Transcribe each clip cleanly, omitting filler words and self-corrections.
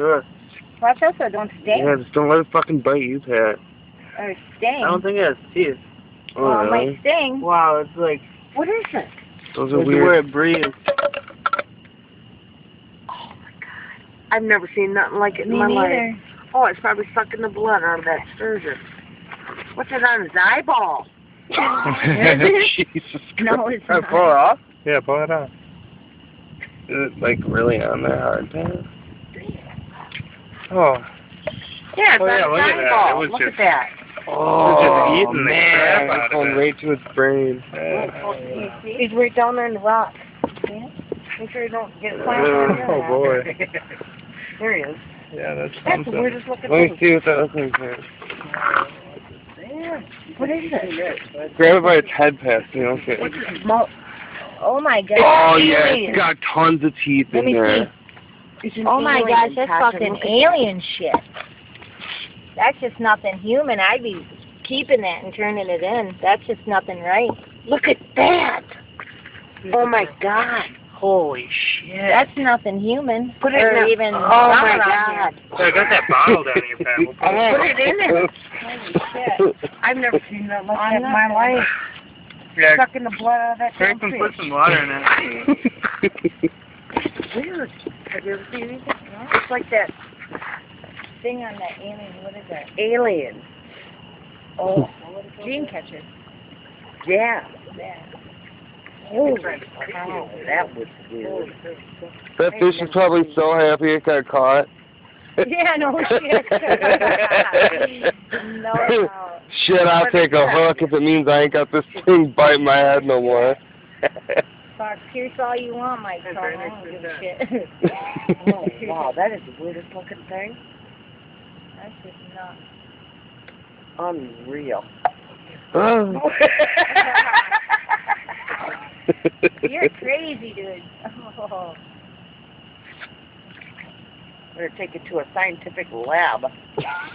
Ugh. Watch out so it don't sting. Yeah, just don't let it fucking bite you, Pat. Or sting. I don't think it has teeth. Oh, Well, it really? might sting. Wow, it's like What is it? Those are it's weird. where it breathes. Oh my god. I've never seen nothing like it in Me my neither. life. Oh, it's probably sucking the blood out of that sturgeon. What's it on his eyeball? Jesus No, it's Can I not. pull it off? Yeah, pull it off. Is it like really on there hard, Pat? Oh. Yeah, it's Oh, yeah, on look his at that. eyeball. It was Look just- at that. Oh, just eating the man. crap out It's of going it. right to its brain. He's right down there in the rock. Yeah. Make sure you don't get slammed on your Oh, head. boy. There he is. Yeah, that's That's the something. weirdest looking Let me thing. see what that looks like, Pat. What is it? Grab it by its head, Pat. You know, okay. What's it smell? Oh my god. Oh, yeah, Alien. it's got tons of teeth Let in me there. It's an Oh my alien, gosh, that's Tasha. fucking Look at alien shit. That's just nothing human. I'd be keeping that and turning it in. That's just nothing right. that. Look at that. Oh my god. Holy shit. That's nothing human. Put it or in the- even Oh my around god. here. So I got that bottle down here, Pat. We'll put it Put it in there. Holy shit. I've never seen that like I'm that in my not- life. Yeah, Sucking the blood out of that Craig damn can put fish. some water in it. Weird. Have you ever seen anything? It's like that Thing on that alien, what is that? alien. Oh, dream catcher. Yeah. Yeah. Oh, that was weird. That fish is probably so happy it got caught. Yeah, no shit. No doubt. Shit, I'll take a hook if it means I ain't got this thing biting my head no more. Fuck, pierce all you want, Mike. So I don't give a shit. Oh, wow, that is the weirdest looking thing. That's just nuts. Unreal. Oh. You're crazy, dude. Oh. We're going to take it to a scientific lab.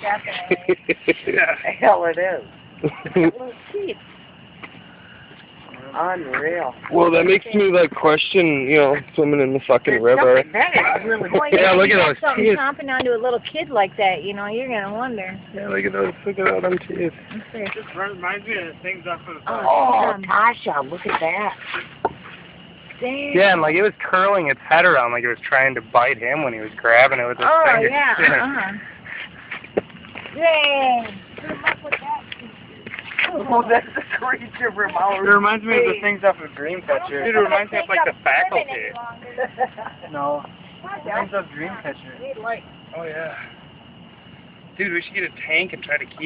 Definitely. Yeah. The hell it is. Little teeth. Unreal. Well, that makes me like question, you know, swimming in the fucking river. That is really Boy, Yeah, look you at got those something teeth. chomping onto a little kid like that, you know, you're gonna wonder. Yeah, look at all them teeth. It just reminds me of the things off of the Oh, Tasha, look at that. Damn. Yeah, and like it was curling its head around like it was trying to bite him when he was grabbing it with his Oh, fingers. yeah, Yay. Good luck with that. Oh, that's the creature from It outer reminds me of the space. things off of Dreamcatcher. Dude, it reminds me of like the faculty. No. It reminds me of Dreamcatcher. Oh yeah. Dude, we should get a tank and try to keep